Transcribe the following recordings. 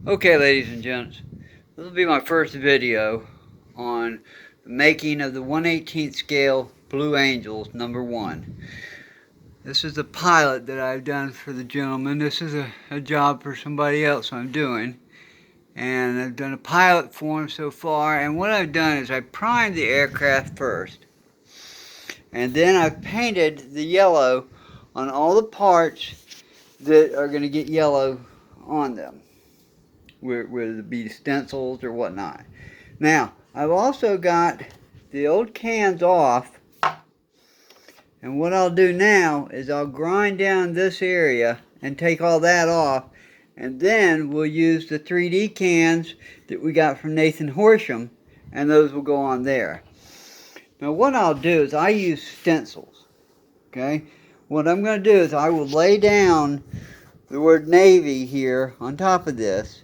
Okay, ladies and gents, this will be my first video on the making of the 1/18 scale Blue Angels #1. This is the pilot that I've done for the gentleman. This is a job for somebody else I'm doing. And I've done a pilot for him so far. And what I've done is I primed the aircraft first. And then I've painted the yellow on all the parts that are going to get yellow on them, whether it be stencils or whatnot. Now, I've also got the old cans off, and what I'll do now is I'll grind down this area and take all that off, and then we'll use the 3D cans that we got from Nathan Horsham, and those will go on there. Now what I'll do is I use stencils, okay? What I'm going to do is I will lay down the word Navy here on top of this,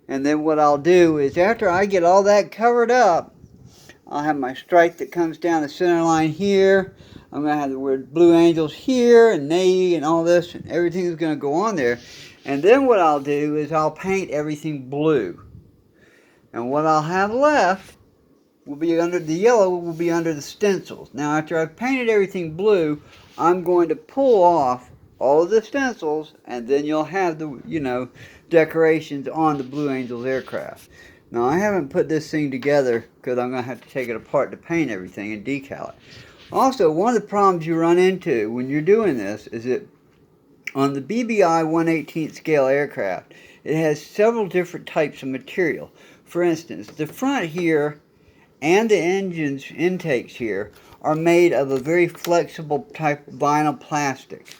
and then what I'll do is after I get all that covered up, I'll have my stripe that comes down the center line here. I'm going to have the word Blue Angels here and Navy and all this, and everything is going to go on there. And then what I'll do is I'll paint everything blue. And what I'll have left will be under the yellow, will be under the stencils. Now after I've painted everything blue, I'm going to pull off all of the stencils, and then you'll have the, decorations on the Blue Angels aircraft. Now I haven't put this thing together because I'm going to have to take it apart to paint everything and decal it. Also, one of the problems you run into when you're doing this is that on the BBI 1/18 scale aircraft, it has several different types of material. For instance, the front here and the engine's intakes here are made of a very flexible type of vinyl plastic.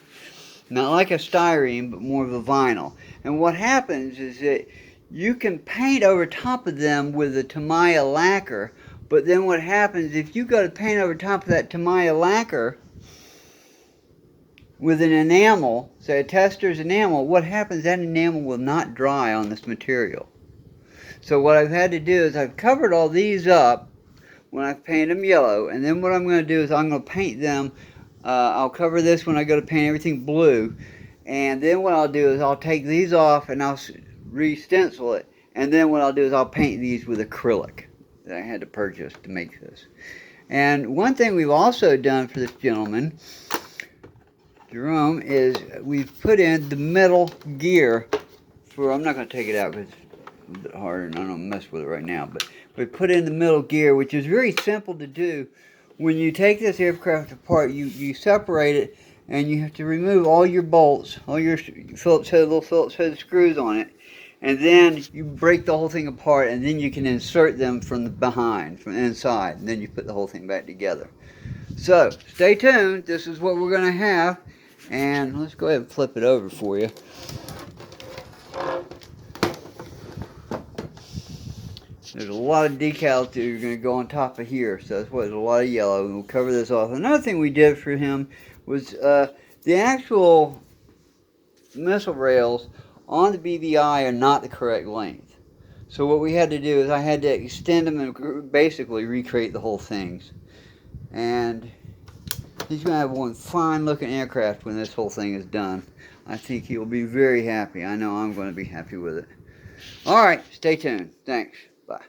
Not like a styrene, but more of a vinyl. And what happens is that you can paint over top of them with a Tamiya lacquer, but then what happens if you go to paint over top of that Tamiya lacquer with an enamel, say a tester's enamel, what happens, that enamel will not dry on this material. So what I've had to do is I've covered all these up when I've painted them yellow, and then what I'm going to do is I'm going to paint them. I'll cover this when I go to paint everything blue, and then what I'll do is I'll take these off and I'll re-stencil it, and then what I'll do is I'll paint these with acrylic that I had to purchase to make this. And one thing we've also done for this gentleman, Jerome, is we've put in the metal gear for, I'm not going to take it out because it's a bit harder and I don't mess with it right now, but we put in the metal gear, which is very simple to do. When you take this aircraft apart, you separate it, and you have to remove all your bolts, all your little Phillips head screws on it, and then you break the whole thing apart, and then you can insert them from the behind, from the inside, and then you put the whole thing back together. So stay tuned. This is what we're going to have, and let's go ahead and flip it over for you. There's a lot of decals that are going to go on top of here, so that's why there's a lot of yellow, and we'll cover this off. Another thing we did for him was the actual missile rails on the BBI are not the correct length. So what we had to do is I had to extend them and basically recreate the whole things. And he's going to have one fine looking aircraft when this whole thing is done. I think he'll be very happy. I know I'm going to be happy with it. Alright, stay tuned. Thanks. Bye.